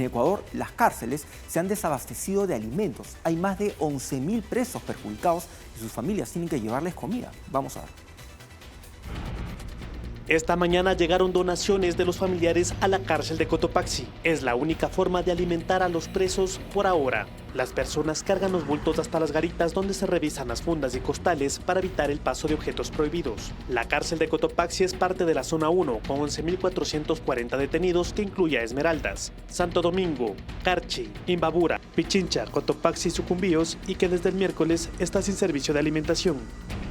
Ecuador, las cárceles se han desabastecido de alimentos. Hay más de 11.000 presos perjudicados y sus familias tienen que llevarles comida. Vamos a ver. Esta mañana llegaron donaciones de los familiares a la cárcel de Cotopaxi. Es la única forma de alimentar a los presos por ahora. Las personas cargan los bultos hasta las garitas donde se revisan las fundas y costales para evitar el paso de objetos prohibidos. La cárcel de Cotopaxi es parte de la zona 1 con 11.440 detenidos que incluye a Esmeraldas, Santo Domingo, Carchi, Imbabura, Pichincha, Cotopaxi y Sucumbíos y que desde el miércoles está sin servicio de alimentación.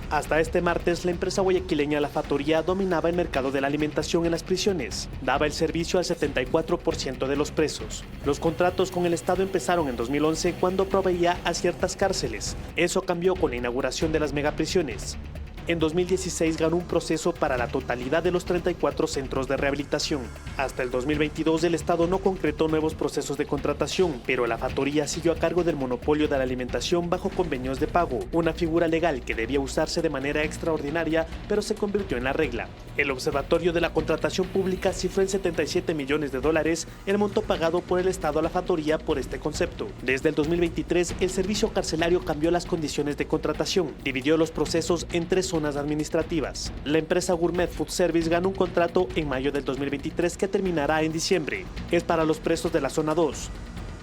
Hasta este martes, la empresa guayaquileña La Factoría dominaba el mercado de la alimentación en las prisiones. Daba el servicio al 74% de los presos. Los contratos con el Estado empezaron en 2011 cuando proveía a ciertas cárceles. Eso cambió con la inauguración de las megaprisiones. En 2016 ganó un proceso para la totalidad de los 34 centros de rehabilitación. Hasta el 2022 el Estado no concretó nuevos procesos de contratación, pero la factoría siguió a cargo del monopolio de la alimentación bajo convenios de pago, una figura legal que debía usarse de manera extraordinaria, pero se convirtió en la regla. El Observatorio de la Contratación Pública cifró en $77 millones el monto pagado por el Estado a la factoría por este concepto. Desde el 2023, el servicio carcelario cambió las condiciones de contratación, dividió los procesos en 3 zonas administrativas. La empresa Gourmet Food Service ganó un contrato en mayo del 2023 que terminará en diciembre. Es para los presos de la zona 2.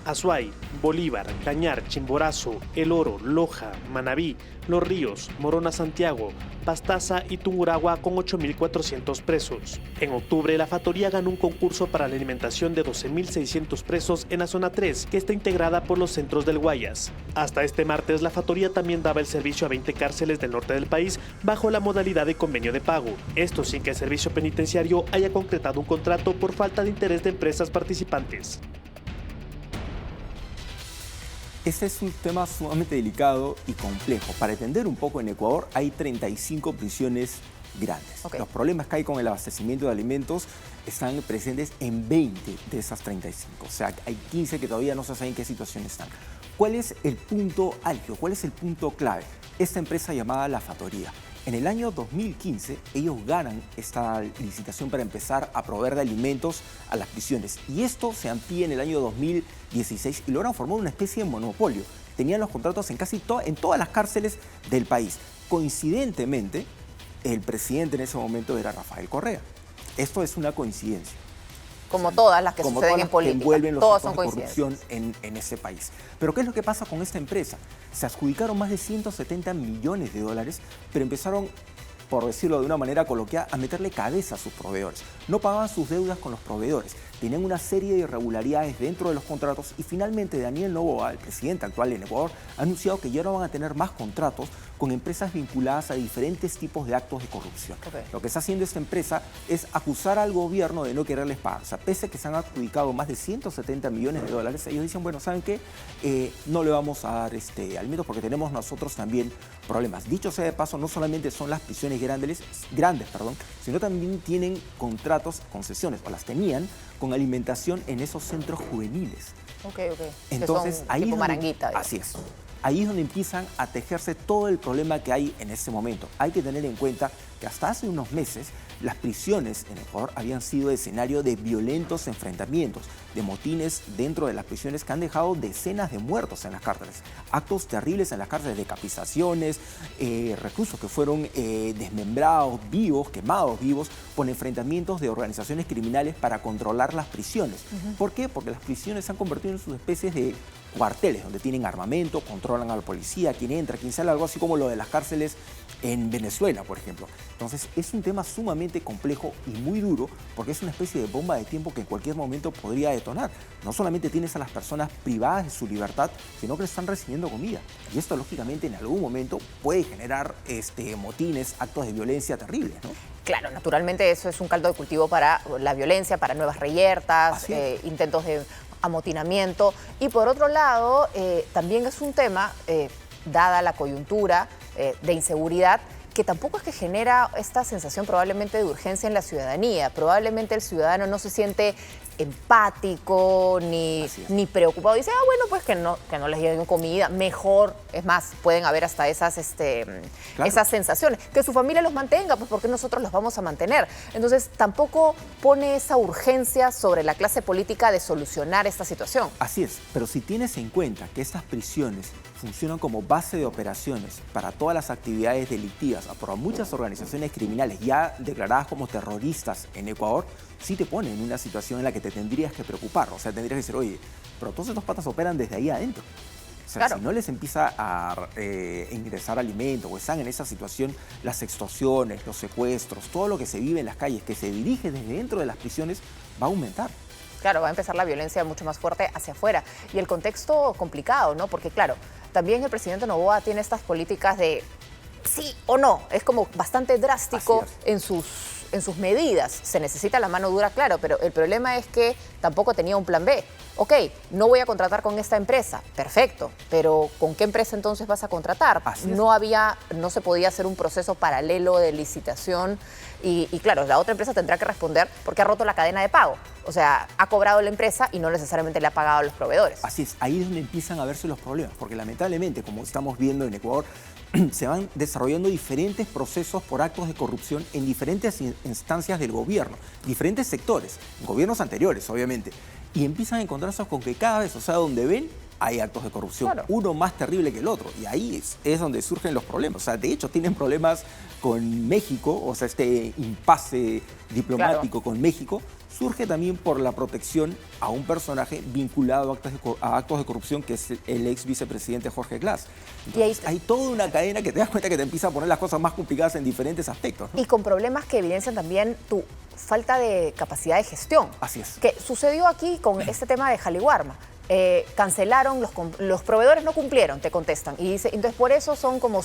Azuay, Bolívar, Cañar, Chimborazo, El Oro, Loja, Manabí, Los Ríos, Morona Santiago, Pastaza y Tungurahua con 8.400 presos. En octubre, la factoría ganó un concurso para la alimentación de 12.600 presos en la zona 3, que está integrada por los centros del Guayas. Hasta este martes, la factoría también daba el servicio a 20 cárceles del norte del país bajo la modalidad de convenio de pago. Esto sin que el servicio penitenciario haya concretado un contrato por falta de interés de empresas participantes. Este es un tema sumamente delicado y complejo. Para entender un poco, en Ecuador hay 35 prisiones grandes. Los problemas que hay con el abastecimiento de alimentos están presentes en 20 de esas 35. O sea, hay 15 que todavía no se sabe en qué situación están. ¿Cuál es el punto álgido? ¿Cuál es el punto clave? Esta empresa llamada La Factoría. En el año 2015, ellos ganan esta licitación para empezar a proveer de alimentos a las prisiones. Y esto se amplía en el año 2016 y logran formar una especie de monopolio. Tenían los contratos en todas las cárceles del país. Coincidentemente, el presidente en ese momento era Rafael Correa. Esto es una coincidencia. Como todas las que suceden en política. Que envuelven los todas actos son de corrupción en ese país. Pero ¿qué es lo que pasa con esta empresa? Se adjudicaron más de $170 millones, pero empezaron, por decirlo de una manera coloquial, a meterle cabeza a sus proveedores. No pagaban sus deudas con los proveedores. Tenían una serie de irregularidades dentro de los contratos y finalmente Daniel Noboa, el presidente actual en Ecuador, ha anunciado que ya no van a tener más contratos con empresas vinculadas a diferentes tipos de actos de corrupción. Lo que está haciendo esta empresa es acusar al gobierno de no quererles pagar. O sea, pese a que se han adjudicado más de $170 millones, ellos dicen, bueno, ¿saben qué? No le vamos a dar alimentos porque tenemos nosotros también problemas. Dicho sea de paso, no solamente son las prisiones grandes, sino también tienen contratos, concesiones, o las tenían, con alimentación en esos centros juveniles. Entonces, ahí tipo Maranguita. Así es. Ahí es donde empiezan a tejerse todo el problema que hay en ese momento. Hay que tener en cuenta que hasta hace unos meses las prisiones en Ecuador habían sido escenario de violentos enfrentamientos, de motines dentro de las prisiones que han dejado decenas de muertos en las cárceles. Actos terribles en las cárceles, decapitaciones, reclusos que fueron desmembrados vivos, quemados vivos, por enfrentamientos de organizaciones criminales para controlar las prisiones. ¿Por qué? Porque las prisiones se han convertido en sus especies de cuarteles donde tienen armamento, controlan a la policía, quién entra, quién sale, algo así como lo de las cárceles en Venezuela, por ejemplo. Entonces, es un tema sumamente complejo y muy duro porque es una especie de bomba de tiempo que en cualquier momento podría detonar. No solamente tienes a las personas privadas de su libertad, sino que están recibiendo comida. Y esto, lógicamente, en algún momento puede generar motines, actos de violencia terribles, ¿no? Claro, naturalmente eso es un caldo de cultivo para la violencia, para nuevas reyertas, intentos de amotinamiento. Y por otro lado, también es un tema, dada la coyuntura de inseguridad, que tampoco es que genera esta sensación probablemente de urgencia en la ciudadanía. Probablemente el ciudadano no se siente empático ni preocupado. Dice, bueno, pues que no les lleguen comida, mejor. Es más, pueden haber hasta esas sensaciones. Que su familia los mantenga, pues porque nosotros los vamos a mantener. Entonces, tampoco pone esa urgencia sobre la clase política de solucionar esta situación. Así es, pero si tienes en cuenta que estas prisiones funcionan como base de operaciones para todas las actividades delictivas por muchas organizaciones criminales ya declaradas como terroristas en Ecuador, sí te pone en una situación en la que te tendrías que preocupar. O sea, tendrías que decir, oye, pero todos estos patas operan desde ahí adentro. O sea, si no les empieza a ingresar alimento o están en esa situación, las extorsiones, los secuestros, todo lo que se vive en las calles, que se dirige desde dentro de las prisiones, va a aumentar. Claro, va a empezar la violencia mucho más fuerte hacia afuera. Y el contexto complicado, ¿no? Porque, claro, también el presidente Noboa tiene estas políticas de sí o no. Es como bastante drástico en sus medidas. Se necesita la mano dura, claro, pero el problema es que tampoco tenía un plan B. Ok, no voy a contratar con esta empresa, perfecto, pero ¿con qué empresa entonces vas a contratar? No se podía hacer un proceso paralelo de licitación y claro, la otra empresa tendrá que responder porque ha roto la cadena de pago. O sea, ha cobrado la empresa y no necesariamente le ha pagado a los proveedores. Así es, ahí es donde empiezan a verse los problemas, porque lamentablemente, como estamos viendo en Ecuador, se van desarrollando diferentes procesos por actos de corrupción en diferentes instancias del gobierno, diferentes sectores, gobiernos anteriores, obviamente, y empiezan a encontrarse con que cada vez, o sea, donde ven, hay actos de corrupción, uno más terrible que el otro, y ahí es donde surgen los problemas. O sea, de hecho, tienen problemas con México, o sea, este impasse diplomático con México, surge también por la protección a un personaje vinculado a actos de corrupción, que es el ex vicepresidente Jorge Glass. Entonces, hay toda una cadena que te das cuenta que te empieza a poner las cosas más complicadas en diferentes aspectos, ¿no? Y con problemas que evidencian también tu falta de capacidad de gestión. Así es. Que sucedió aquí con este tema de Jaliwarma. Cancelaron, los proveedores no cumplieron, te contestan. Y dice, entonces por eso son como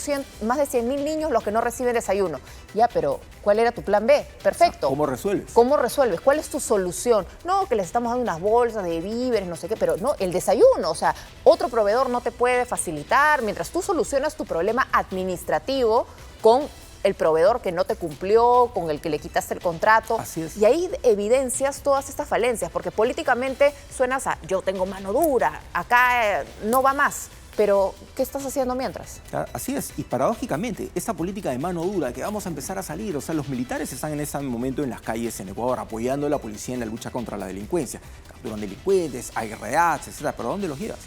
más de 100.000 niños los que no reciben desayuno. Ya, pero ¿cuál era tu plan B? Perfecto. O sea, ¿cómo resuelves? ¿Cómo resuelves? ¿Cuál es tu solución? No, que les estamos dando unas bolsas de víveres, no sé qué, pero no, el desayuno. O sea, otro proveedor no te puede facilitar mientras tú solucionas tu problema administrativo con el proveedor que no te cumplió, con el que le quitaste el contrato. Así es. Y ahí evidencias todas estas falencias, porque políticamente suenas a yo tengo mano dura, acá no va más. Pero, ¿qué estás haciendo mientras? Así es, y paradójicamente, esta política de mano dura que vamos a empezar a salir, o sea, los militares están en ese momento en las calles en Ecuador apoyando a la policía en la lucha contra la delincuencia. Capturan delincuentes, hay redadas, etc. ¿Pero a dónde los llevas?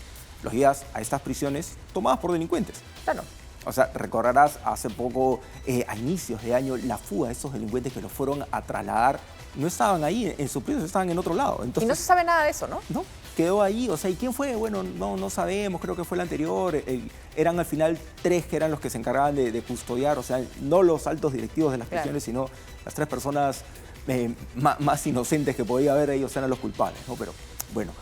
Los llevas a estas prisiones tomadas por delincuentes. Claro. O sea, recordarás hace poco, a inicios de año, la fuga de esos delincuentes que los fueron a trasladar. No estaban ahí en su prisión, estaban en otro lado. Entonces, y no se sabe nada de eso, ¿no? No, quedó ahí. O sea, ¿y quién fue? Bueno, no sabemos, creo que fue el anterior. Eran al final 3 que eran los que se encargaban de custodiar, o sea, no los altos directivos de las prisiones, sino las 3 personas más inocentes que podía haber, ellos eran los culpables, ¿no? Pero bueno.